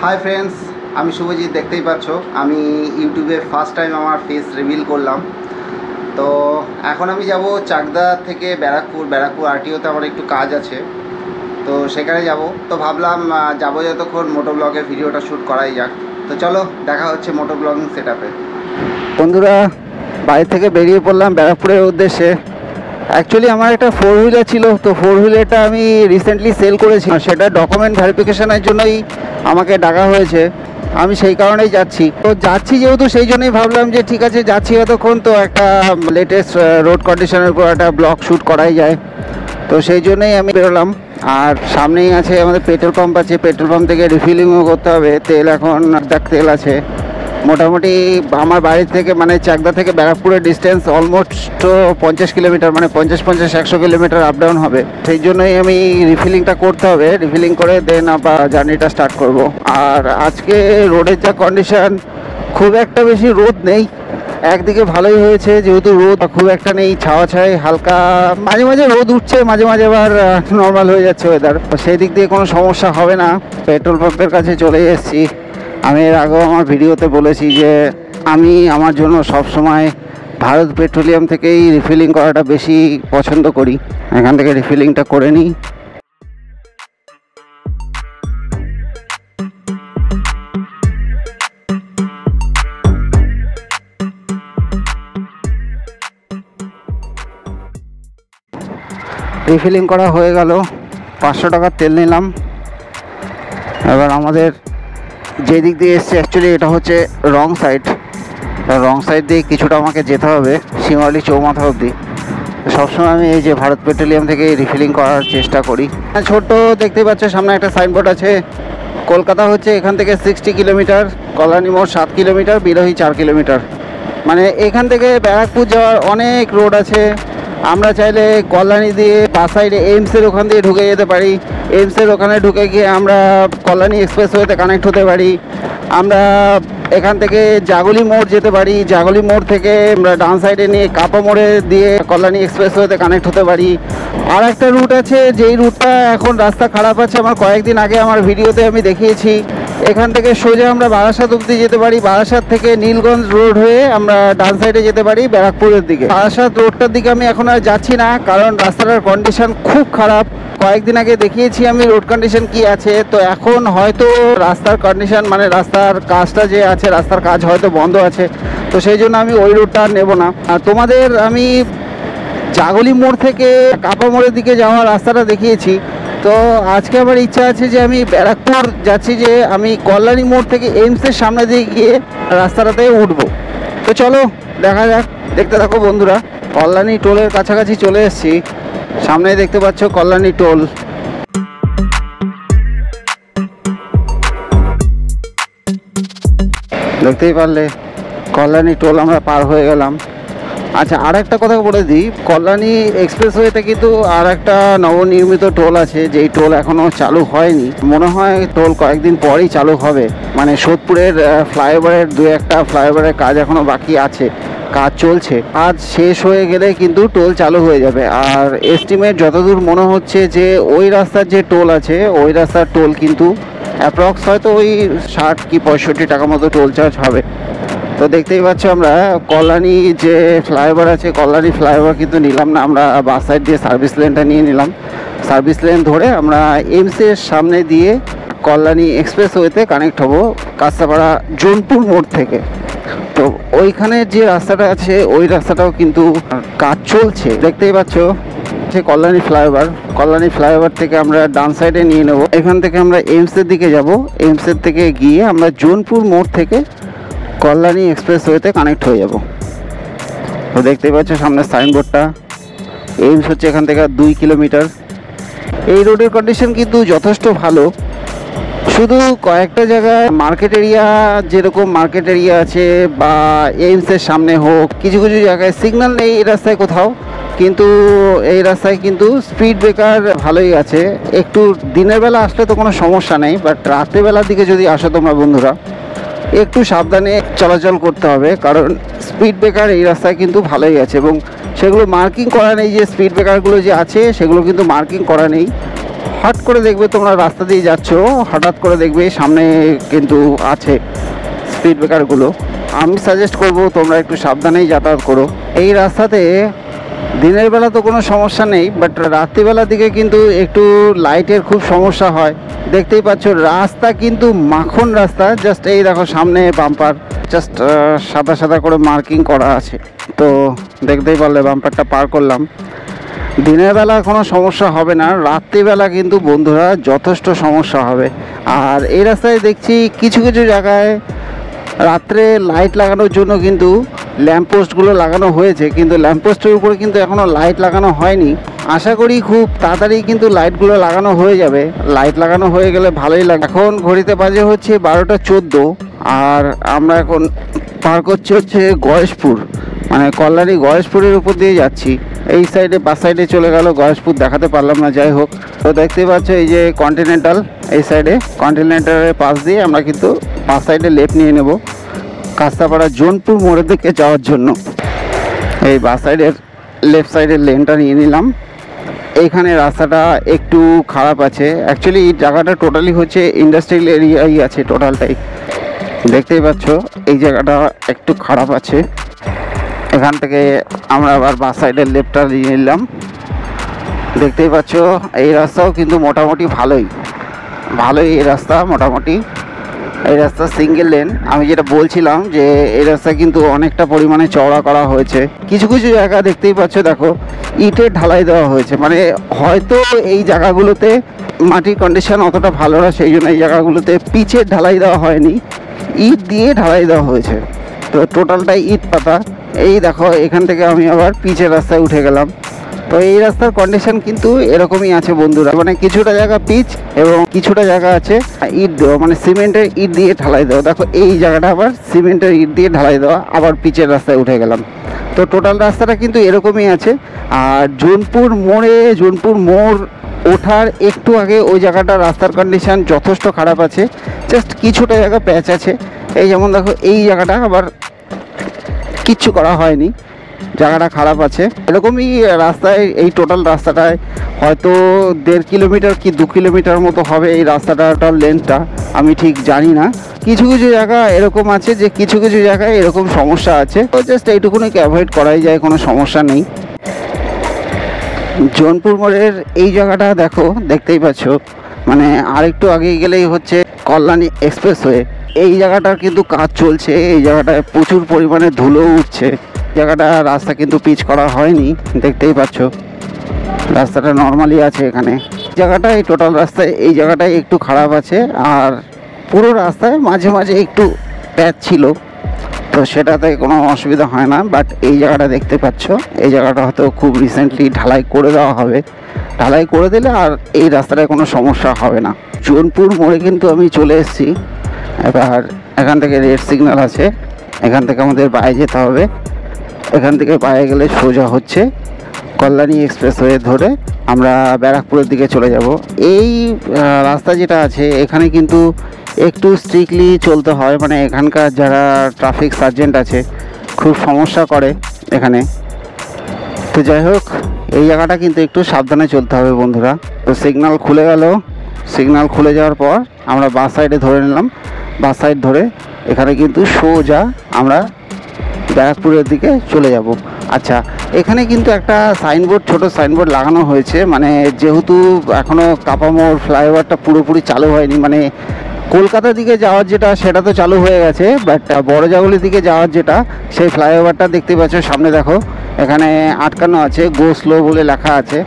Hi friends, আমি শুভজিৎ। দেখতেই পাচ্ছ আমি ইউটিউবে ফার্স্ট টাইম আমার ফেস রিভিল করলাম। তো এখন আমি যাব চাকদা থেকে ব্যারাকপুর আরটিওতে আমার একটু কাজ আছে, তো সেখানে যাব। তো ভাবলাম যাবো যতক্ষণ মোটো ব্লগের ভিডিওটা শ্যুট করাই যাক। তো চলো দেখা হচ্ছে মোটো ব্লগিং সেট আপে। বন্ধুরা, বাড়ি থেকে বেরিয়ে পড়লাম ব্যারাকপুরের উদ্দেশ্যে। অ্যাকচুয়ালি আমার একটা 4 হুইলার ছিল, তো 4 হুইলারটা আমি রিসেন্টলি সেল করেছি। সেটা ডকুমেন্ট ভেরিফিকেশনের জন্যই আমাকে ডাকা হয়েছে, আমি সেই কারণেই যাচ্ছি। তো যাচ্ছি যেহেতু, সেই জন্যই ভাবলাম যে ঠিক আছে যাচ্ছি যতক্ষণ, তো একটা লেটেস্ট রোড কন্ডিশনের উপর একটা ব্লগ শ্যুট করাই যায়। তো সেই জন্যই আমি বেরোলাম। আর সামনেই আছে আমাদের পেট্রোল পাম্প আছে, পেট্রোল পাম্প থেকে রিফিলিংও করতে হবে। তেল এখন অর্ধেক তেল আছে। মোটামুটি আমার বাড়ি থেকে মানে চাকদা থেকে ব্যারাকপুরের ডিস্টেন্স অলমোস্ট 50 কিলোমিটার, মানে 50-100 কিলোমিটার আপ ডাউন হবে। সেই জন্যই আমি রিফিলিংটা করতে হবে। রিফিলিং করে দেন আবার জার্নিটা স্টার্ট করব। আর আজকে রোডের যা কন্ডিশন, খুব একটা বেশি রোদ নেই। একদিকে ভালোই হয়েছে যেহেতু রোদ খুব একটা নেই, ছাওয়া ছাই হালকা, মাঝে মাঝে রোদ উঠছে, মাঝে মাঝে আবার নর্মাল হয়ে যাচ্ছে ওয়েদার। সেই দিক দিয়ে কোনো সমস্যা হবে না। পেট্রোল পাম্পের কাছে চলে এসেছি। আমি এর আগেও আমার ভিডিওতে বলেছি যে আমি আমার জন্য সব সময় ভারত পেট্রোলিয়াম থেকেই রিফিলিং করাটা বেশি পছন্দ করি। এখান থেকে রিফিলিংটা করে নিই। রিফিলিং করা হয়ে গেল, 500 টাকার তেল নিলাম। এবার আমাদের যে দিক দিয়ে এসছে, অ্যাকচুয়ালি এটা হচ্ছে রং সাইড দিয়ে কিছুটা আমাকে যেতে হবে সিঙ্গালি চৌমাথা অবধি। সবসময় আমি এই যে ভারত পেট্রোলিয়াম থেকে রিফিলিং করার চেষ্টা করি। ছোট্ট দেখতে পাচ্ছ সামনে একটা সাইনবোর্ড আছে। কলকাতা হচ্ছে এখান থেকে 60 কিলোমিটার, কল্যাণী মোড় 7 কিলোমিটার, বিরোহী 4 কিলোমিটার। মানে এখান থেকে ব্যারাকপুর যাওয়ার অনেক রোড আছে। আমরা চাইলে কল্যাণী দিয়ে বাস সাইডে এইমসের ওখান দিয়ে ঢুকে যেতে পারি। এইমসের ওখানে ঢুকে গিয়ে আমরা কল্যাণী এক্সপ্রেসওয়েতে কানেক্ট হতে পারি। আমরা এখান থেকে জাগলি মোড় যেতে পারি। জাগলি মোড় থেকে আমরা ডান সাইডে নিয়ে কাপা মোড়ে দিয়ে কল্যাণী এক্সপ্রেসওয়েতে কানেক্ট হতে পারি। আর একটা রুট আছে, যেই রুটটা এখন রাস্তা খারাপ আছে, আমার কয়েকদিন আগে আমার ভিডিওতে আমি দেখিয়েছি। এখান থেকে সোজা আমরা বারাসাত অবধি যেতে পারি। বারাসাত থেকে নীলগঞ্জ রোড হয়ে আমরা ডান সাইডে যেতে পারি ব্যারাকপুরের দিকে। বারাসাত রোডটার দিকে আমি এখন আর যাচ্ছি না, কারণ রাস্তাটার কন্ডিশন খুব খারাপ। কয়েকদিন আগে দেখিয়েছি আমি রোড কন্ডিশন কি আছে। তো এখন হয়তো রাস্তার কন্ডিশন, মানে রাস্তার কাজটা যে আছে, রাস্তার কাজ হয়তো বন্ধ আছে। তো সেই জন্য আমি ওই রোডটা আর নেবো না। আর তোমাদের আমি জাগলি মোড় থেকে কাপা মোড়ের দিকে যাওয়ার রাস্তাটা দেখিয়েছি। তো আজকে আমার ইচ্ছা আছে যে আমি ব্যারাকপুর যাচ্ছি, যে আমি কল্যাণী মোড় থেকে এইমসের সামনে দিয়ে গিয়ে রাস্তাটাতে উঠবো। তো চলো দেখা যাক, দেখতে থাকো বন্ধুরা। কল্যাণী টোলের কাছাকাছি চলে এসেছি। সামনেই দেখতে পাচ্ছ কল্যাণী টোল। দেখতেই পারলে কল্যাণী টোল আমরা পার হয়ে গেলাম। আচ্ছা, আর একটা কথা বলে দিই, কল্যাণী এক্সপ্রেসওয়েতে কিন্তু আর একটা নবনির্মিত টোল আছে, যেই টোল এখনও চালু হয়নি। মনে হয় টোল কয়েকদিন পরেই চালু হবে। মানে সোদপুরের ফ্লাইওভারের 2-1টা ফ্লাইওভারের কাজ এখনও বাকি আছে, কাজ চলছে। আজ শেষ হয়ে গেলে কিন্তু টোল চালু হয়ে যাবে। আর এস্টিমেট যতদূর মনে হচ্ছে যে ওই রাস্তার যে টোল আছে, ওই রাস্তার টোল কিন্তু অ্যাপ্রক্স হয়তো ওই 60 কি 65 টাকা মতো টোল চার্জ হবে। তো দেখতেই পাচ্ছ আমরা কল্যাণী যে ফ্লাইওভার আছে, কল্যাণী ফ্লাইওভার কিন্তু নিলাম না, আমরা বাস সাইড দিয়ে সার্ভিস লেনটা নিয়ে নিলাম। সার্ভিস লেন ধরে আমরা এইমসের সামনে দিয়ে কল্যাণী এক্সপ্রেসওয়েতে কানেক্ট হব কাঁচাপাড়া জোনপুর মোড় থেকে। তো ওইখানে যে রাস্তাটা আছে, ওই রাস্তাটাও কিন্তু কাজ চলছে, দেখতেই পাচ্ছ। সে কল্যাণী ফ্লাইওভার থেকে আমরা ডান সাইডে নিয়ে নেব। এখান থেকে আমরা এইমসের দিকে যাব। এইমসের থেকে গিয়ে আমরা জোনপুর মোড় থেকে কল্যাণী এক্সপ্রেসওয়েতে কানেক্ট হয়ে যাব। তো দেখতেই পাচ্ছ সামনে সাইনবোর্ডটা। এইমস হচ্ছে এখান থেকে 2 কিলোমিটার। এই রোডের কন্ডিশন কিন্তু যথেষ্ট ভালো। শুধু কয়েকটা জায়গায় মার্কেট এরিয়া, যেরকম মার্কেট এরিয়া আছে বা এইমসের সামনে হোক, কিছু কিছু জায়গায় সিগন্যাল নেই এই রাস্তায় কোথাও, কিন্তু এই রাস্তায় কিন্তু স্পিড ব্রেকার ভালোই আছে। একটু দিনের বেলা আসলে তো কোনো সমস্যা নেই, বাট রাত্রেবেলার দিকে যদি আসো তোমরা বন্ধুরা, একটু সাবধানে চলাচল করতে হবে, কারণ স্পিড ব্রেকার এই রাস্তায় কিন্তু ভালোই আছে এবং সেগুলো মার্কিং করা নেই। যে স্পিড ব্রেকারগুলো যে আছে সেগুলো কিন্তু মার্কিং করা নেই। হঠাৎ করে দেখবে তোমরা রাস্তা দিয়ে যাচ্ছ, হঠাৎ করে দেখবে সামনে কিন্তু আছে স্পিড ব্রেকারগুলো। আমি সাজেস্ট করব তোমরা একটু সাবধানেই যাতায়াত করো। এই রাস্তাতে দিনের বেলা তো কোনো সমস্যা নেই, বাট রাত্রিবেলার দিকে কিন্তু একটু লাইটের খুব সমস্যা হয়। দেখতেই পাচ্ছ রাস্তা কিন্তু মাখন রাস্তা, জাস্ট এই দেখো সামনে বাম্পার জাস্ট সাদা সাদা করে মার্কিং করা আছে, তো দেখতেই পারলে বাম্পারটা পার করলাম। দিনের বেলা কোনো সমস্যা হবে না, রাত্রিবেলা কিন্তু বন্ধুরা যথেষ্ট সমস্যা হবে। আর এই রাস্তায় দেখছি কিছু কিছু জায়গায় রাত্রে লাইট লাগানোর জন্য কিন্তু ল্যাম্পপোস্টগুলো লাগানো হয়েছে, কিন্তু ল্যাম্পপোস্টের উপরে কিন্তু এখনও লাইট লাগানো হয়নি। আশা করি খুব তাড়াতাড়ি কিন্তু লাইটগুলো লাগানো হয়ে যাবে। লাইট লাগানো হয়ে গেলে ভালোই লাগে। এখন ঘড়িতে বাজে হচ্ছে 12টা 14, আর আমরা এখন পার করছি হচ্ছে গয়েশপুর, মানে কল্যাণী গয়েশপুরের উপর দিয়ে যাচ্ছি। এই সাইডে বাস সাইডে চলে গেল, গয়েশপুর দেখাতে পারলাম না, যাই হোক। তো দেখতেই পাচ্ছ এই যে কন্টিনেন্টাল, এই সাইডে কন্টিনেন্টালের পাশ দিয়ে আমরা কিন্তু বাস সাইডে লেফট নিয়ে নেব কাস্তাপাড়া জোনপুর মোড়ের দিকে যাওয়ার জন্য। এই বাস সাইডের লেফট সাইডের লেনটা নিয়ে নিলাম। এইখানে রাস্তাটা একটু খারাপ আছে, অ্যাকচুয়ালি এই জায়গাটা টোটালি হচ্ছে ইন্ডাস্ট্রিয়াল এরিয়াই আছে টোটালটাই। দেখতেই পাচ্ছ এই জায়গাটা একটু খারাপ আছে। এখান থেকে আমরা আবার বাস সাইডের লেফটটা নিয়ে নিলাম। দেখতেই পাচ্ছ এই রাস্তাও কিন্তু মোটামুটি ভালোই এই রাস্তা মোটামুটি। এই রাস্তা সিঙ্গেল লেন। আমি যেটা বলছিলাম যে এই রাস্তা কিন্তু অনেকটা পরিমাণে চওড়া করা হয়েছে। কিছু কিছু জায়গা দেখতেই পাচ্ছ দেখো ইটের ঢালাই দেওয়া হয়েছে, মানে হয়তো এই জায়গাগুলোতে মাটির কন্ডিশন অতটা ভালো না, সেই জন্য এই জায়গাগুলোতে পিচের ঢালাই দেওয়া হয়নি, ইট দিয়ে ঢালাই দেওয়া হয়েছে। তো টোটালটাই ইট পাতা। এই দেখো এখান থেকে আমি আবার পিচের রাস্তায় উঠে গেলাম। তো এই রাস্তার কন্ডিশন কিন্তু এরকমই আছে বন্ধুরা, মানে কিছুটা জায়গা পিচ এবং কিছুটা জায়গা আছে ইট দেওয়া, মানে সিমেন্টের ইট দিয়ে ঢালাই দেওয়া। দেখো এই জায়গাটা আবার সিমেন্টের ইট দিয়ে ঢালাই দেওয়া, আবার পিচের রাস্তায় উঠে গেলাম। তো টোটাল রাস্তাটা কিন্তু এরকমই আছে। আর জোনপুর মোড় ওঠার একটু আগে ওই জায়গাটা রাস্তার কন্ডিশন যথেষ্ট খারাপ আছে, জাস্ট কিছুটা জায়গা প্যাচ আছে। এই যেমন দেখো এই জায়গাটা আবার কিচ্ছু করা হয়নি, জায়গাটা খারাপ আছে। এরকমই রাস্তায় এই টোটাল রাস্তাটায় হয়তো 1.5 কিলোমিটার কি 2 কিলোমিটার মতো হবে এই রাস্তাটার লেন্থটা, আমি ঠিক জানি না। কিছু কিছু জায়গা এরকম আছে যে কিছু কিছু জায়গায় এরকম সমস্যা আছে, তো জাস্ট এইটুকুনিকে অ্যাভয়েড করাই যায়, কোনো সমস্যা নেই। জোনপুর মোড়ের এই জায়গাটা দেখো, দেখতেই পাচ্ছ, মানে আরেকটু আগে গেলেই হচ্ছে কল্যাণী এক্সপ্রেসওয়ে। এই জায়গাটার কিন্তু কাজ চলছে, এই জায়গাটায় প্রচুর পরিমাণে ধুলো উঠছে। জায়গাটা রাস্তা কিন্তু পিচ করা হয়নি, দেখতেই পাচ্ছ রাস্তাটা নর্মালি আছে এখানে। জায়গাটা এই টোটাল রাস্তায় এই জায়গাটায় একটু খারাপ আছে, আর পুরো রাস্তায় মাঝে মাঝে একটু প্যাচ ছিল, তো সেটাতে কোনো অসুবিধা হয় না। বাট এই জায়গাটা দেখতে পাচ্ছ, এই জায়গাটা হয়তো খুব রিসেন্টলি ঢালাই করে দেওয়া হবে। ঢালাই করে দিলে আর এই রাস্তাটায় কোনো সমস্যা হবে না। জোনপুর মোড়ে কিন্তু আমি চলে এসেছি। এবার এখান থেকে রেড সিগন্যাল আছে, এখান থেকে আমাদের বাইরে যেতে হবে। এখান থেকে বাইরে গেলে সোজা হচ্ছে কল্যাণী এক্সপ্রেসওয়ে ধরে আমরা ব্যারাকপুরের দিকে চলে যাব। এই রাস্তা যেটা আছে এখানে কিন্তু একটু স্ট্রিক্টলি চলতে হয়, মানে এখানকার যারা ট্রাফিক সার্জেন্ট আছে খুব সমস্যা করে এখানে। তো যাই হোক এই জায়গাটা কিন্তু একটু সাবধানে চলতে হবে বন্ধুরা। তো সিগন্যাল খুলে গেল, সিগন্যাল খুলে যাওয়ার পর আমরা বাস সাইডে ধরে নিলাম। বাস সাইড ধরে এখানে কিন্তু সোজা আমরা ব্যারাকপুরের দিকে চলে যাব। আচ্ছা, এখানে কিন্তু একটা সাইনবোর্ড, ছোট সাইনবোর্ড লাগানো হয়েছে, মানে যেহেতু এখনও কাপামোড় ফ্লাইওভারটা পুরোপুরি চালু হয়নি, মানে কলকাতার দিকে যাওয়ার যেটা সেটা তো চালু হয়ে গেছে, বাট বড়জাগুলির দিকে যাওয়ার যেটা সেই ফ্লাইওভারটা দেখতে পাচ্ছ সামনে দেখো, এখানে আটকানো আছে, গো স্লো বলে লেখা আছে।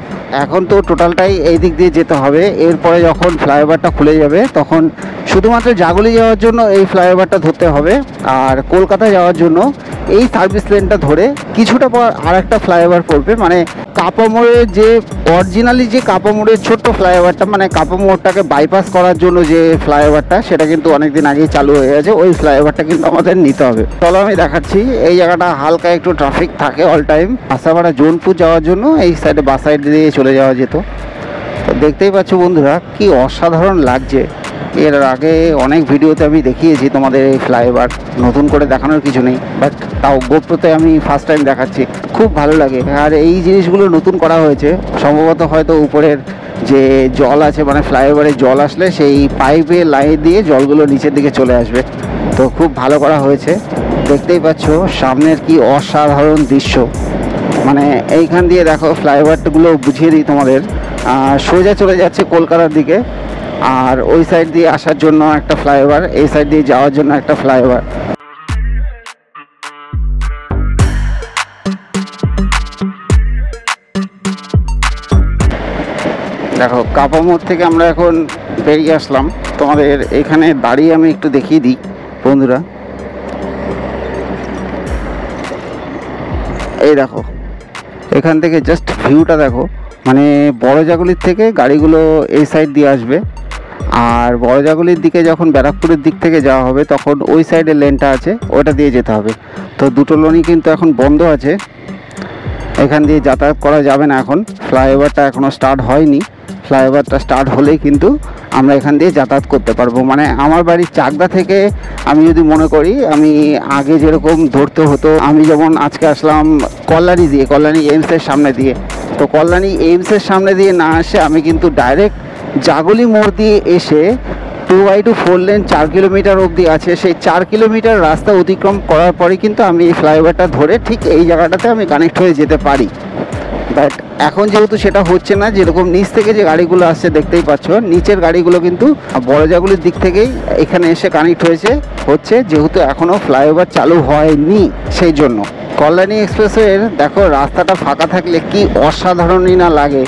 এখন তো টোটালটাই এই দিক দিয়ে যেতে হবে। এরপরে যখন ফ্লাইওভারটা খুলে যাবে তখন শুধুমাত্র জাগুলি যাওয়ার জন্য এই ফ্লাইওভারটা ধরতে হবে, আর কলকাতা যাওয়ার জন্য এই সার্ভিস লেনটা ধরে কিছুটা পর আর একটা ফ্লাইওভার পড়বে, মানে কাপামোড়ের যে অরিজিনালি যে কাপামোড়ের ছোট্ট ফ্লাইওভারটা, মানে কাপামোড়টাকে বাইপাস করার জন্য যে ফ্লাইওভারটা, সেটা কিন্তু অনেকদিন আগেই চালু হয়ে গেছে। ওই ফ্লাইওভারটা কিন্তু আমাদের নিতে হবে। চলো আমি দেখাচ্ছি। এই জায়গাটা হালকা একটু ট্রাফিক থাকে অল টাইম। কাস্তাপাড়া জোনপুর যাওয়ার জন্য এই সাইডে বাস সাইড দিয়ে চলে যাওয়া যেত। তো দেখতেই পাচ্ছ বন্ধুরা কি অসাধারণ লাগছে, এর আগে অনেক ভিডিওতে আমি দেখিয়েছি তোমাদের এই ফ্লাইওভার, নতুন করে দেখানোর কিছু নেই, বাট তাও গোপ্রোতে আমি ফার্স্ট টাইম দেখাচ্ছি। খুব ভালো লাগে। আর এই জিনিসগুলো নতুন করা হয়েছে সম্ভবত, হয়তো উপরের যে জল আছে মানে ফ্লাইওভারে জল আসলে সেই পাইপে লাইন দিয়ে জলগুলো নিচের দিকে চলে আসবে। তো খুব ভালো করা হয়েছে। দেখতেই পাচ্ছ সামনের কি অসাধারণ দৃশ্য। মানে এইখান দিয়ে দেখো ফ্লাইওভারগুলো বুঝিয়ে দিই তোমাদের, সোজা চলে যাচ্ছে কলকাতার দিকে, আর ওই সাইড দিয়ে আসার জন্য একটা ফ্লাইওভার, এই সাইড দিয়ে যাওয়ার জন্য একটা ফ্লাইওভার। দেখো কাপা মোড় থেকে আমরা এখন বেরিয়ে আসলাম। তোমাদের এখানে দাঁড়িয়ে আমি একটু দেখিয়ে দিই বন্ধুরা। এই দেখো এখান থেকে জাস্ট ভিউটা দেখো, মানে বড়জাগুলির থেকে গাড়িগুলো এই সাইড দিয়ে আসবে, আর বড়জাগুলির দিকে যখন ব্যারাকপুরের দিক থেকে যাওয়া হবে তখন ওই সাইডের লেনটা আছে ওটা দিয়ে যেতে হবে। তো দুটো লেনই কিন্তু এখন বন্ধ আছে, এখান দিয়ে যাতায়াত করা যাবে না এখন। ফ্লাইওভারটা এখনও স্টার্ট হয়নি, ফ্লাইওভারটা স্টার্ট হলেই কিন্তু আমরা এখান দিয়ে যাতায়াত করতে পারবো। মানে আমার বাড়ির চাকদা থেকে আমি যদি মনে করি, আমি আগে যেরকম ধরতে হতো, আমি যেমন আজকে আসলাম কল্যাণী দিয়ে, কল্যাণী এইমসের সামনে দিয়ে, তো কল্যাণী এইমসের সামনে দিয়ে না আসে আমি কিন্তু ডাইরেক্ট জাগলি মোড় দিয়ে এসে 2x2 4 লেন 4 কিলোমিটার অবধি আছে, সেই 4 কিলোমিটার রাস্তা অতিক্রম করার পরে কিন্তু আমি এই ফ্লাইওভারটা ধরে ঠিক এই জায়গাটাতে আমি কানেক্ট হয়ে যেতে পারি। বাট এখন যেহেতু সেটা হচ্ছে না, যেরকম নিচ থেকে যে গাড়িগুলো আসছে দেখতেই পাচ্ছ, নিচের গাড়িগুলো কিন্তু বড়জাগুলির দিক থেকেই এখানে এসে কানেক্ট হচ্ছে, যেহেতু এখনও ফ্লাইওভার চালু হয়নি সেই জন্য। কল্যাণী এক্সপ্রেসওয়ের দেখো রাস্তাটা ফাঁকা থাকলে কি অসাধারণই না লাগে।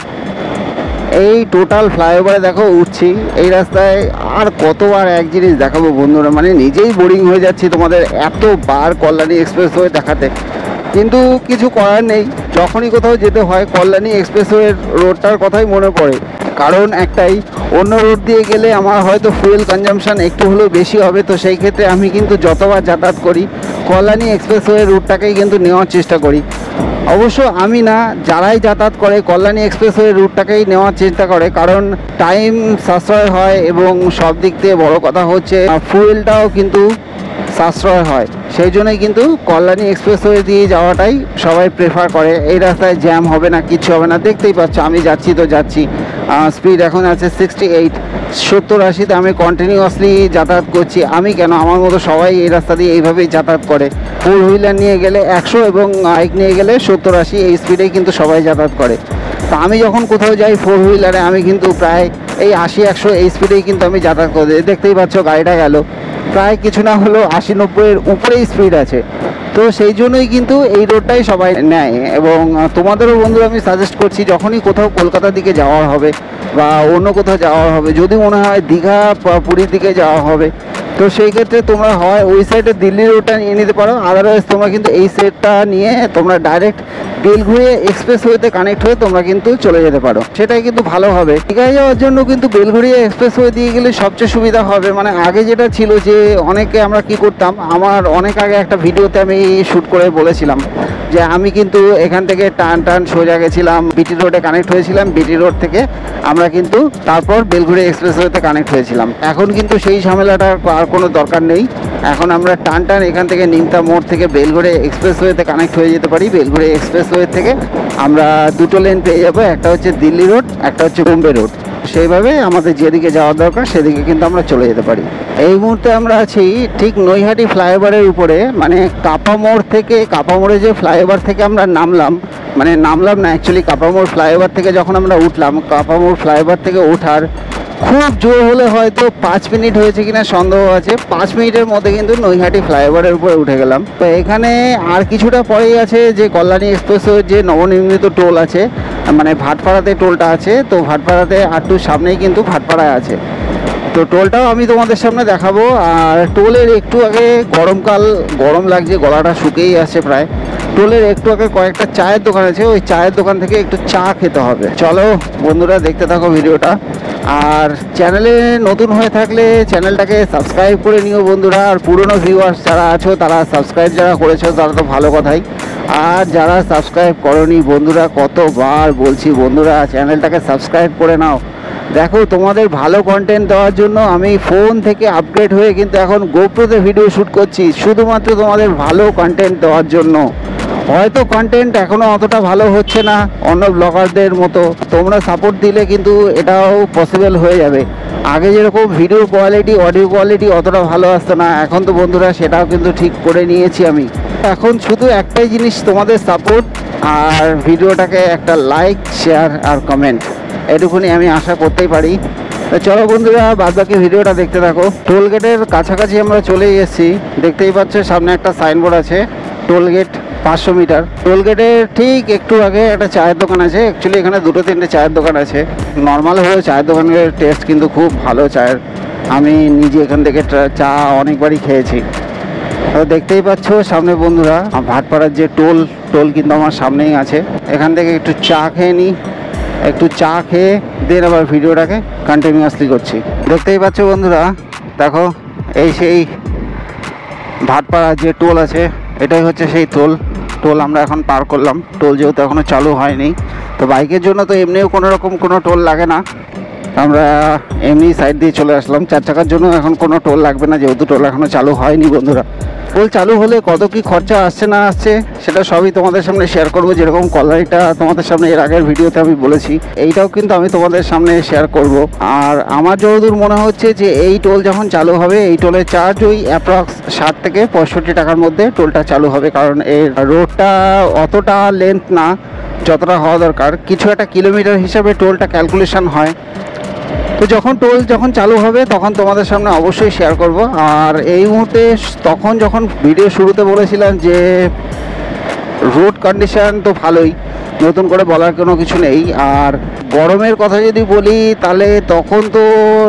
এই টোটাল ফ্লাইওভারে দেখো উঠছি এই রাস্তায়, আর কতবার এক জিনিস দেখাবো বন্ধুরা, মানে নিজেই বোরিং হয়ে যাচ্ছি তোমাদের এতবার কল্যাণী এক্সপ্রেসওয়ে দেখাতে, কিন্তু কিছু করার নেই। যখনই কোথাও যেতে হয় কল্যাণী এক্সপ্রেসওয়ের রোডটার কথাই মনে পড়ে, কারণ একটাই, অন্য রোড দিয়ে গেলে আমার হয়তো ফুয়েল কনজাম্পশান একটু হলেও বেশি হবে। তো সেই ক্ষেত্রে আমি কিন্তু যতবার যাতায়াত করি কল্যাণী এক্সপ্রেসওয়ে রুটটাকেই কিন্তু নেওয়ার চেষ্টা করি। অবশ্য আমি না, যারাই যাতায়াত করে কল্যাণী এক্সপ্রেসওয়ে রুটটাকেই নেওয়ার চেষ্টা করে, কারণ টাইম সাশ্রয় হয় এবং সব দিক থেকে বড় কথা হচ্ছে ফুয়েলটাও কিন্তু সাশ্রয় হয়। সেই জন্যই কিন্তু কল্যাণী এক্সপ্রেসওয়ে দিয়ে যাওয়াটাই সবাই প্রেফার করে। এই রাস্তায় জ্যাম হবে না, কিচ্ছু হবে না, দেখতেই পাচ্ছ আমি যাচ্ছি তো যাচ্ছি। স্পিড এখন আছে 68, 70-80তে আমি কন্টিনিউয়াসলি যাতায়াত করছি। আমি কেন, আমার মতো সবাই এই রাস্তা দিয়ে এইভাবেই যাতায়াত করে। 4 হুইলার নিয়ে গেলে 100 এবং বাইক নিয়ে গেলে 70-80 এই স্পিডেই কিন্তু সবাই যাতায়াত করে। তো আমি যখন কোথাও যাই 4 হুইলারে আমি কিন্তু প্রায় এই 80-100 এই স্পিডেই কিন্তু আমি যাতায়াত করি। দেখতেই পাচ্ছ গাড়িটা গেল, প্রায় কিছু না হলেও 80-90-এর উপরেই স্পিড আছে। তো সেই জন্যই কিন্তু এই রোডটাই সবাই নেয়। এবং তোমাদেরও বন্ধুরা আমি সাজেস্ট করছি, যখনই কোথাও কলকাতার দিকে যাওয়ার হবে বা অন্য কোথাও যাওয়ার হবে, যদি মনে হয় দীঘা পুরীর দিকে যাওয়া হবে, তো সেই ক্ষেত্রে তোমরা হয় ওই সাইডে দিল্লি রোডটা নিয়ে নিতে পারো, আদারওয়াইজ তোমরা কিন্তু এই সাইডটা নিয়ে তোমরা ডাইরেক্ট বেলঘড়িয়া এক্সপ্রেসওয়েতে কানেক্ট হয়ে তোমরা কিন্তু চলে যেতে পারো, সেটাই কিন্তু ভালো হবে। দীঘায় যাওয়ার জন্য কিন্তু বেলঘড়িয়া এক্সপ্রেসওয়ে দিয়ে গেলে সবচেয়ে সুবিধা হবে। মানে আগে যেটা ছিল যে অনেকে আমরা কি করতাম, আমার অনেক আগে একটা ভিডিওতে আমি শ্যুট করে বলেছিলাম যে আমি কিন্তু এখান থেকে টান সোজা গেছিলাম, বিটি রোডে কানেক্ট হয়েছিলাম, বিটি রোড থেকে আমরা কিন্তু তারপর বেলঘড়িয়া এক্সপ্রেসওয়েতে কানেক্ট হয়েছিলাম। এখন কিন্তু সেই ঝামেলাটার আর কোনো দরকার নেই। এখন আমরা টান এখান থেকে নিমতা মোড় থেকে বেলঘড়িয়া এক্সপ্রেসওয়েতে কানেক্ট হয়ে যেতে পারি। বেলঘড়িয়া এক্সপ্রেসওয়ে থেকে আমরা দুটো লেন পেয়ে যাবো, একটা হচ্ছে দিল্লি রোড, একটা হচ্ছে বোম্বে রোড। সেইভাবে আমাদের যেদিকে যাওয়ার দরকার সেদিকে কিন্তু আমরা চলে যেতে পারি। এই মুহূর্তে আমরা আছি ঠিক নৈহাটি ফ্লাইওভারের উপরে, মানে কাপা মোড় থেকে, কাপা মোড়ে যে ফ্লাইওভার থেকে আমরা নামলাম, মানে নামলাম না অ্যাকচুয়ালি, কাপা মোড় ফ্লাইওভার থেকে যখন আমরা উঠলাম, কাপা মোড় ফ্লাইওভার থেকে ওঠার খুব জোর হলে হয়তো 5 মিনিট হয়েছে কিনা সন্দেহ আছে, 5 মিনিটের মধ্যে কিন্তু নৈহাটি ফ্লাইওভারের উপরে উঠে গেলাম। তো এখানে আর কিছুটা পরেই আছে যে কল্যাণী এক্সপ্রেসওয়ের যে নবনির্মিত টোল আছে, মানে ভাটপাড়াতে টোলটা আছে। তো ভাটপাড়াতে একটু সামনেই কিন্তু ভাটপাড়ায় আছে, তো টোলটাও আমি তোমাদের সামনে দেখাবো। আর টোলের একটু আগে, গরমকাল, গরম লাগছে, গলাটা শুকিয়েই আসছে প্রায়। টোলের একটু আগে কয়েকটা চায়ের দোকান আছে, ওই চায়ের দোকান থেকে একটু চা খেতে হবে। চলো বন্ধুরা দেখতে থাকো ভিডিওটা। আর চ্যানেলে নতুন হয়ে থাকলে চ্যানেলটাকে সাবস্ক্রাইব করে নিও বন্ধুরা। আর পুরনো ভিউয়ার্স যারা আছো, তারা সাবস্ক্রাইব যারা করেছো তারা তো ভালো কথাই, আর যারা সাবস্ক্রাইব করোনি বন্ধুরা, কতবার বলছি বন্ধুরা চ্যানেলটাকে সাবস্ক্রাইব করে নাও। দেখো তোমাদের ভালো কন্টেন্ট দেওয়ার জন্য আমি ফোন থেকে আপগ্রেড হয়ে কিন্তু এখন গোপ্রোতে ভিডিও শ্যুট করছি, শুধুমাত্র তোমাদের ভালো কন্টেন্ট দেওয়ার জন্য। হয়তো কন্টেন্ট এখনও অতটা ভালো হচ্ছে না অন্য ব্লগারদের মতো, তোমরা সাপোর্ট দিলে কিন্তু এটাও পসিবল হয়ে যাবে। আগে যেরকম ভিডিও কোয়ালিটি অডিও কোয়ালিটি অতটা ভালো আসতো না, এখন তো বন্ধুরা সেটাও কিন্তু ঠিক করে নিয়েছি আমি। এখন শুধু একটাই জিনিস, তোমাদের সাপোর্ট আর ভিডিওটাকে একটা লাইক শেয়ার আর কমেন্ট, এটুকুনি আমি আশা করতেই পারি। তো চলো বন্ধুরা বাদবাকি ভিডিওটা দেখতে থাকো। টোল গেটের কাছাকাছি আমরা চলে এসেছি, দেখতেই পাচ্ছ সামনে একটা সাইনবোর্ড আছে টোল গেট 500 মিটার। টোল গেটের ঠিক একটু আগে একটা চায়ের দোকান আছে, অ্যাকচুয়ালি এখানে 2-3টে চায়ের দোকান আছে। নর্মাল হলেও চায়ের দোকানের টেস্ট কিন্তু খুব ভালো চায়ের, আমি নিজে এখান থেকে চা অনেকবারই খেয়েছি। তো দেখতেই পাচ্ছ সামনে বন্ধুরা ভাটপাড়ার যে টোল কিন্তু আমার সামনেই আছে। এখান থেকে একটু চা খেয়ে নিই, একটু চা খেয়ে দেন আবার ভিডিওটাকে কন্টিনিউয়াসলি করছি। দেখতেই পাচ্ছ বন্ধুরা, দেখো এই সেই ভাটপাড়া যে টোল আছে, এটাই হচ্ছে সেই টোল আমরা এখন পার করলাম। টোল যেহেতু এখনও চালু হয়নি, তো বাইকের জন্য তো এমনিও কোনো রকম কোনো টোল লাগে না, আমরা এমনি সাইড দিয়ে চলে আসলাম। 4 চাকার জন্য এখন কোনো টোল লাগবে না, যেহেতু টোল এখনও চালু হয়নি বন্ধুরা। টোল চালু হলে কত কি খরচা আসছে না আসছে সেটা সবই তোমাদের সামনে শেয়ার করব। যেরকম কলারিটা তোমাদের সামনে এর আগের ভিডিওতে আমি বলেছি, এইটাও কিন্তু আমি তোমাদের সামনে শেয়ার করব। আর আমার যতদূর মনে হচ্ছে যে এই টোল যখন চালু হবে, এই টোলের চার্জ ওই অ্যাপ্রক্স 60 থেকে 65 টাকার মধ্যে টোলটা চালু হবে, কারণ এর রোডটা অতটা লেন্থ না যতটা হওয়া দরকার। কিছু একটা কিলোমিটার হিসাবে টোলটা ক্যালকুলেশন হয়। তো যখন চালু হবে তখন তোমাদের সামনে অবশ্যই শেয়ার করব। আর এই মুহূর্তে যখন ভিডিও শুরুতে বলেছিলাম যে রোড কন্ডিশন তো ভালোই, নতুন করে বলার কোনো কিছু নেই। আর গরমের কথা যদি বলি তাহলে তখন তো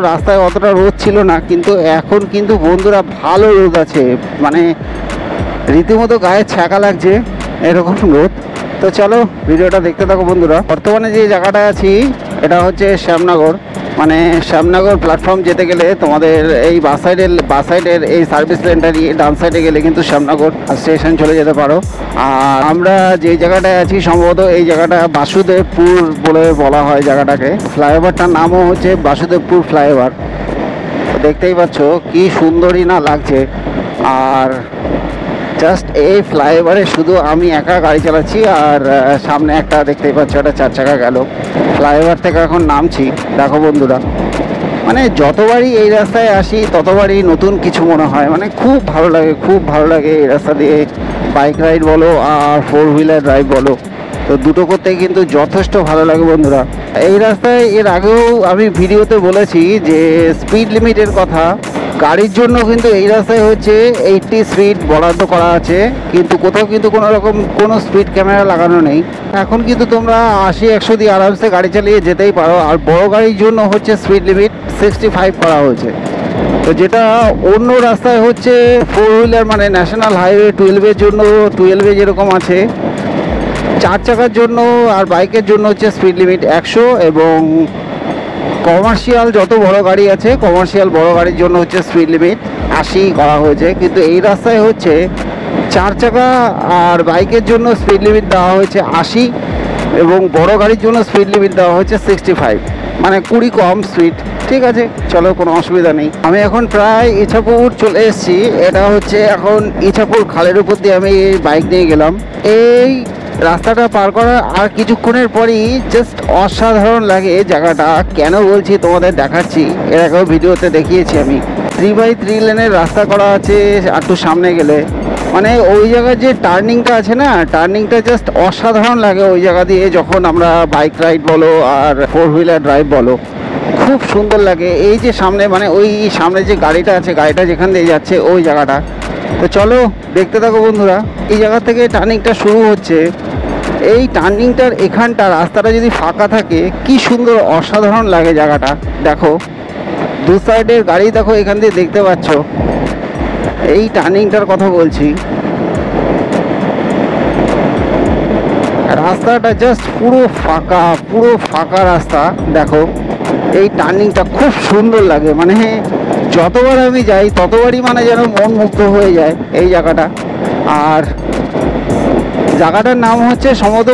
রাস্তায় অতটা রোদ ছিল না, কিন্তু এখন কিন্তু বন্ধুরা ভালো রোদ আছে, মানে রীতিমতো গায়ে ছ্যাঁকা লাগছে এরকম রোদ। তো চলো ভিডিওটা দেখতে থাকো বন্ধুরা। বর্তমানে যে জায়গাটায় আছি এটা হচ্ছে শ্যামনগর, মানে শ্যামনগর প্ল্যাটফর্ম যেতে গেলে তোমাদের এই বাস সাইডের এই সার্ভিস লেনটা নিয়ে ডান সাইডে গেলে কিন্তু শ্যামনগর স্টেশন চলে যেতে পারো। আর আমরা যে জায়গাটায় আছি সম্ভবত এই জায়গাটা বাসুদেবপুর বলে বলা হয় জায়গাটাকে। ফ্লাইওভারটার নামও হচ্ছে বাসুদেবপুর ফ্লাইওভার। দেখতেই পাচ্ছ কি সুন্দরই না লাগছে। আর জাস্ট এই ফ্লাইওভারে শুধু আমি একা গাড়ি চালাচ্ছি, আর সামনে একটা দেখতেই পাচ্ছ একটা 4 চাকা গেল। ফ্লাইওভার থেকে এখন নামছি। দেখো বন্ধুরা, মানে যতবারই এই রাস্তায় আসি ততবারই নতুন কিছু মনে হয়, মানে খুব ভালো লাগে এই রাস্তা দিয়ে বাইক রাইড বলো আর 4 হুইলার ড্রাইভ বলো, তো দুটো করতে কিন্তু যথেষ্ট ভালো লাগে বন্ধুরা। এই রাস্তায় এর আগেও আমি ভিডিওতে বলেছি যে স্পিড লিমিটের কথা। গাড়ির জন্য কিন্তু এই রাস্তায় হচ্ছে 80 স্পিড বরাদ্দ করা আছে, কিন্তু কোথাও কিন্তু কোনো রকম কোনো স্পিড ক্যামেরা লাগানো নেই। এখন কিন্তু তোমরা 80-100 দিয়ে আরামসে গাড়ি চালিয়ে যেতেই পারো। আর বড় গাড়ির জন্য হচ্ছে স্পিড লিমিট 65 করা হয়েছে, তো যেটা অন্য রাস্তায় হচ্ছে 4 হুইলার মানে ন্যাশনাল হাইওয়ে 12-এর জন্য 12-এ যেরকম আছে, 4 চাকার জন্য আর বাইকের জন্য হচ্ছে স্পিড লিমিট 100, এবং কমার্শিয়াল যত বড় গাড়ি আছে কমার্শিয়াল বড় গাড়ির জন্য হচ্ছে স্পিড লিমিট 80 করা হয়েছে। কিন্তু এই রাস্তায় হচ্ছে 4 চাকা আর বাইকের জন্য স্পিড লিমিট দেওয়া হয়েছে 80, এবং বড় গাড়ির জন্য স্পিড লিমিট দেওয়া হয়েছে 65, মানে 20 কম স্পিড। ঠিক আছে, চলো কোনো অসুবিধা নেই। আমি এখন প্রায় ইছাপুর চলে এসেছি। এটা হচ্ছে এখন ইছাপুর খালের উপর দিয়ে আমি বাইক নিয়ে গেলাম। এই রাস্তাটা পার করার আর কিছুক্ষণের পরই জাস্ট অসাধারণ লাগে জায়গাটা। কেন বলছি তোমাদের দেখাচ্ছি, এর আগেও ভিডিওতে দেখিয়েছি আমি। 3x3 লেনের রাস্তা করা আছে একটু সামনে গেলে, মানে ওই জায়গার যে টার্নিংটা আছে না, টার্নিংটা জাস্ট অসাধারণ লাগে ওই জায়গা দিয়ে যখন আমরা বাইক রাইড বলো আর 4 হুইলার ড্রাইভ বলো, খুব সুন্দর লাগে। এই যে সামনে মানে ওই সামনে যে গাড়িটা আছে, গাড়িটা যেখান দিয়ে যাচ্ছে ওই জায়গাটা। তো চলো দেখতে থাকো বন্ধুরা। এই জায়গা থেকে টার্নিংটা শুরু হচ্ছে। এই টার্নিংটার এখানটা রাস্তাটা যদি ফাঁকা থাকে কি সুন্দর অসাধারণ লাগে জায়গাটা। দেখো দু সাইডের গাড়ি দেখো এখান দিয়ে দেখতে পাচ্ছ। এই টার্নিংটার কথা বলছি, রাস্তাটা জাস্ট পুরো ফাঁকা রাস্তা। দেখো এই টার্নিংটা খুব সুন্দর লাগে, মানে যতবার আমি যাই ততবারই মানে যেন মন মুগ্ধ হয়ে যায় এই জায়গাটা। আর জায়গাটার নাম হচ্ছে সম্ভবত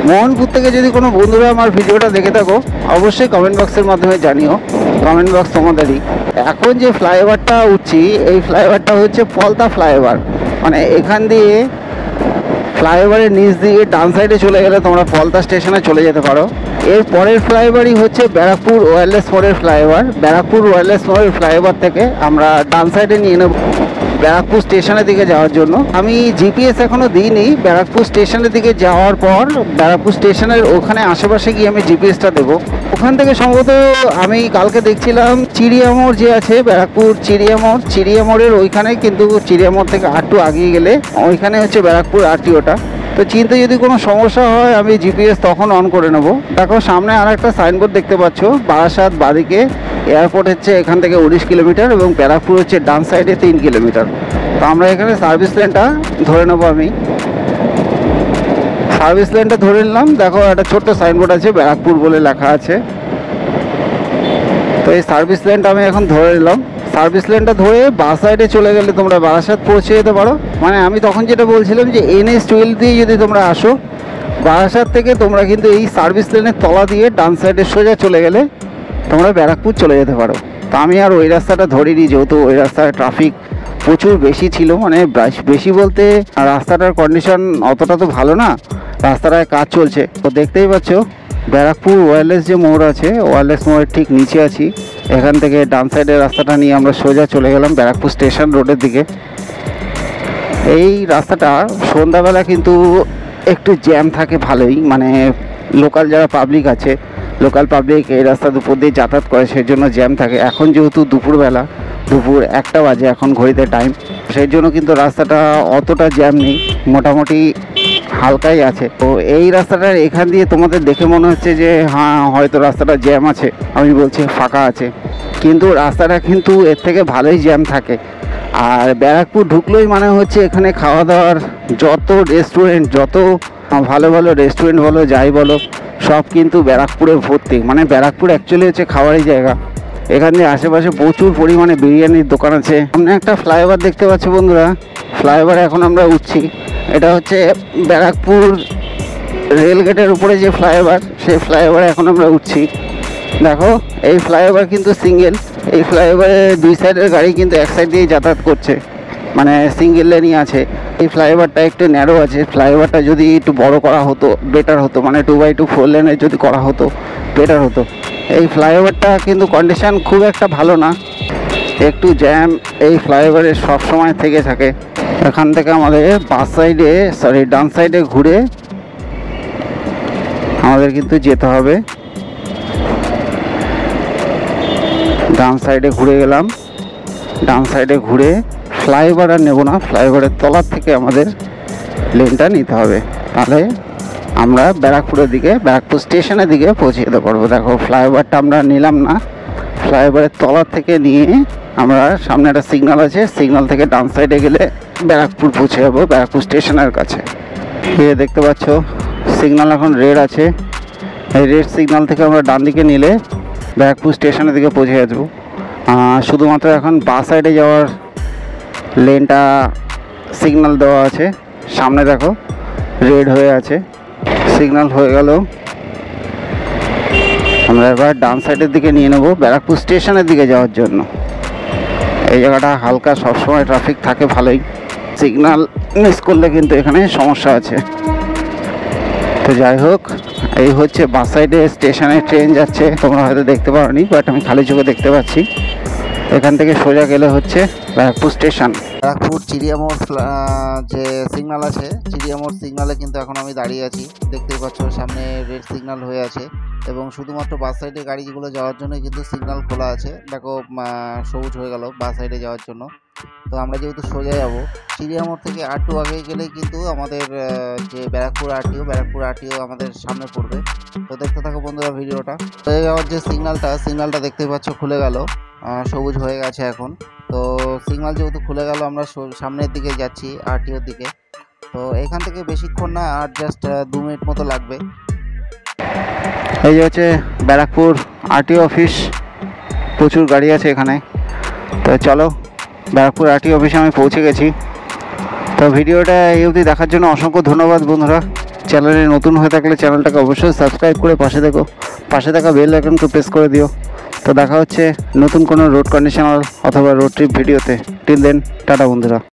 মোহনপুর থেকে যদি কোনো বন্ধুরা আমার ভিডিওটা দেখে থাকো অবশ্যই কমেন্ট বক্সের মাধ্যমে জানিও, কমেন্ট বক্স তোমাদেরই। এখন যে ফ্লাইওভারটা উঠছি এই ফ্লাইওভারটা হচ্ছে পলতা ফ্লাইওভার, মানে এখান দিয়ে ফ্লাইওভারের নিচ দিয়ে ডান সাইডে চলে গেলে তোমরা পলতা স্টেশনে চলে যেতে পারো। এর পরের ফ্লাইওভারই হচ্ছে ব্যারাকপুর ওয়্যারলেস মোড়ের ফ্লাইওভার। ব্যারাকপুর ওয়্যারলেস মোড়ের ফ্লাইওভার থেকে আমরা ডান সাইডে নিয়ে নেব ব্যারাকপুর স্টেশনের দিকে যাওয়ার জন্য। আমি জিপিএস এখনও দিইনি, ব্যারাকপুর স্টেশনের দিকে যাওয়ার পর ব্যারাকপুর স্টেশনের ওখানে আশেপাশে গিয়ে আমি জিপিএসটা দেবো। ওখান থেকে সম্ভবত আমি কালকে দেখছিলাম চিড়িয়ামোড় যে আছে ব্যারাকপুর চিড়িয়ামোড়ের ওইখানে, কিন্তু চিড়িয়ামোড় থেকে একটু আগিয়ে গেলে ওইখানে হচ্ছে ব্যারাকপুর আরটিওটা। তো চিনতে যদি কোনো সমস্যা হয় আমি জিপিএস তখন অন করে নেব। দেখো সামনে আর একটা সাইনবোর্ড দেখতে পাচ্ছ, বারাসাত বাদিকে, এয়ারপোর্ট হচ্ছে এখান থেকে 19 কিলোমিটার এবং ব্যারাকপুর হচ্ছে ডান সাইডে 3 কিলোমিটার। তো আমরা এখানে সার্ভিস লেনটা ধরে নেবো। আমি সার্ভিস লেনটা ধরে নিলাম। দেখো একটা ছোট্ট সাইনবোর্ড আছে ব্যারাকপুর বলে লেখা আছে। তো এই সার্ভিস লেনটা আমি এখন ধরে নিলাম। সার্ভিস লেনটা ধরে বাঁ সাইডে চলে গেলে তোমরা বারাসাত পৌঁছে যেতে পারো। মানে আমি তখন যেটা বলছিলাম যে NH-12 দিয়ে যদি তোমরা আসো বারাসাত থেকে, তোমরা কিন্তু এই সার্ভিস লেনের তলা দিয়ে ডান সাইডে সোজা চলে গেলে তোমরা ব্যারাকপুর চলে যেতে পারো। তো আমি আর ওই রাস্তাটা ধরিনি, যেহেতু ওই রাস্তায় ট্রাফিক প্রচুর বেশি ছিল। মানে বেশি বলতে রাস্তাটার কন্ডিশন অতটা তো ভালো না, রাস্তাটায় কাজ চলছে। তো দেখতেই পাচ্ছ ব্যারাকপুর ওয়্যারলেস যে মোড় আছে, ওয়্যারলেস মোড়ের ঠিক নিচে আছি। এখান থেকে ডান সাইডের রাস্তাটা নিয়ে আমরা সোজা চলে গেলাম ব্যারাকপুর স্টেশন রোডের দিকে। এই রাস্তাটা সন্ধ্যাবেলা কিন্তু একটু জ্যাম থাকে ভালোই, মানে লোকাল যারা পাবলিক আছে, লোকাল পাবলিক এই রাস্তার উপর দিয়ে যাতায়াত করে, সেই জন্য জ্যাম থাকে। এখন যেহেতু দুপুরবেলা, দুপুর 1টা বাজে এখন ঘড়িতে টাইম, সেই জন্য কিন্তু রাস্তাটা অতটা জ্যাম নেই, মোটামুটি হালকাই আছে। তো এই রাস্তাটার এখান দিয়ে তোমাদের দেখে মনে হচ্ছে যে হ্যাঁ হয়তো রাস্তাটা জ্যাম আছে, আমি বলছি ফাঁকা আছে, কিন্তু রাস্তাটা কিন্তু এর থেকে ভালোই জ্যাম থাকে। আর ব্যারাকপুর ঢুকলোই মানে হচ্ছে এখানে খাওয়া দাওয়ার যত রেস্টুরেন্ট, যত ভালো ভালো রেস্টুরেন্ট বলো যাই বলো, সব কিন্তু ব্যারাকপুরে ভর্তি। মানে ব্যারাকপুর অ্যাকচুয়ালি হচ্ছে খাওয়ারই জায়গা। এখানে আশেপাশে প্রচুর পরিমাণে বিরিয়ানির দোকান আছে। সামনে একটা ফ্লাইওভার দেখতে পাচ্ছ বন্ধুরা, ফ্লাইওভারে এখন আমরা উঠছি। এটা হচ্ছে ব্যারাকপুর রেলগেটের উপরে যে ফ্লাইওভার, সেই ফ্লাইওভারে এখন আমরা উঠছি। দেখো এই ফ্লাইওভার কিন্তু সিঙ্গেল, এই ফ্লাইওভারে দুই সাইডের গাড়ি কিন্তু এক সাইড দিয়েই যাতায়াত করছে, মানে সিঙ্গেল লেনই আছে। এই ফ্লাইওভারটা একটু ন্যারো আছে, ফ্লাইওভারটা যদি একটু বড় করা হতো বেটার হতো, মানে 2x2 4 লেনের যদি করা হতো বেটার হতো। এই ফ্লাইওভারটা কিন্তু কন্ডিশন খুব একটা ভালো না, একটু জ্যাম এই ফ্লাইওভারে সব সময় থেকে থাকে। এখান থেকে আমাদের ডান সাইডে ঘুরে আমাদের কিন্তু যেতে হবে। ডান সাইডে ঘুরে গেলাম, ডান সাইডে ঘুরে ফ্লাইওভার আর নেব না, ফ্লাইওভারের তলার থেকে আমাদের লেনটা নিতে হবে, তাহলে আমরা ব্যারাকপুরের দিকে, ব্যারাকপুর স্টেশনের দিকে পৌঁছে যেতে পারবো। দেখো ফ্লাইওভারটা আমরা নিলাম না, ফ্লাইওভারের তলার থেকে নিয়ে আমরা সামনে একটা সিগন্যাল আছে, সিগন্যাল থেকে ডান সাইডে গেলে ব্যারাকপুর পৌঁছে যাবো, ব্যারাকপুর স্টেশনের কাছে। এই দেখতে পাচ্ছ সিগন্যাল এখন রেড আছে, এই রেড সিগন্যাল থেকে আমরা ডান দিকে নিলে ব্যারাকপুর স্টেশনের দিকে পৌঁছে যাবো। শুধুমাত্র এখন বাঁ সাইডে যাওয়ার লেনটা সিগন্যাল দেওয়া আছে, সামনে দেখো রেড হয়ে আছে, সিগন্যাল হয়ে গেল। আমরা এবার ডান সাইডের দিকে নিয়ে নেব ব্যারাকপুর স্টেশনের দিকে যাওয়ার জন্য। এই জায়গাটা হালকা সবসময় ট্রাফিক থাকে ভালোই, সিগন্যাল মিস করলে কিন্তু এখানে সমস্যা আছে। তো যাই হোক, এই হচ্ছে বাঁ সাইডে স্টেশনে ট্রেন যাচ্ছে, তোমরা হয়তো দেখতে পারোনি, বাট আমি খালি চোখে দেখতে পাচ্ছি। এখান থেকে সোজা গেলে হচ্ছে ব্যারাকপুর স্টেশন। ব্যারাকপুর চিড়িয়ামোড় যে সিগন্যাল আছে, চিড়িয়ামোড় সিগন্যালে কিন্তু এখন আমি দাঁড়িয়ে আছি, দেখতেই পাচ্ছ সামনে রেড সিগন্যাল হয়ে আছে এবং শুধুমাত্র বাস সাইডে গাড়িগুলো যাওয়ার জন্য কিন্তু সিগন্যাল খোলা আছে। দেখো সবুজ হয়ে গেল বাস সাইডে যাওয়ার জন্য। তো আমরা যেহেতু সোজা যাবো, চিড়িয়ামোড় থেকে একটু আগে গেলে কিন্তু আমাদের যে ব্যারাকপুর আরটিও আমাদের সামনে পড়বে। তো দেখতে থাকো বন্ধুরা ভিডিওটা। হয়ে যাওয়ার যে সিগন্যালটা দেখতেই পাচ্ছ খুলে গেল, সবুজ হয়ে গেছে এখন। তো সিগন্যাল যেহেতু খুলে গেল, আমরা সামনের দিকে যাচ্ছি আরটিওর দিকে। তো এখান থেকে বেশিক্ষণ না, আর জাস্ট 2 মিনিট মতো লাগবে। এই যে হচ্ছে ব্যারাকপুর আরটিও অফিস, প্রচুর গাড়ি আছে এখানে। তো চলো, ব্যারাকপুর আরটিও অফিসে আমি পৌঁছে গেছি। তো ভিডিওটা এই অবধি দেখার জন্য অসংখ্য ধন্যবাদ বন্ধুরা। চ্যানেলে নতুন হয়ে থাকলে চ্যানেলটাকে অবশ্যই সাবস্ক্রাইব করে পাশে থাকা বেল আইকনকে প্রেস করে দিও। তো দেখা হচ্ছে নতুন কোনো রোড কন্ডিশনাল অথবা রোড ট্রিপ ভিডিওতে। টিল দেন টাটা বন্ধুরা।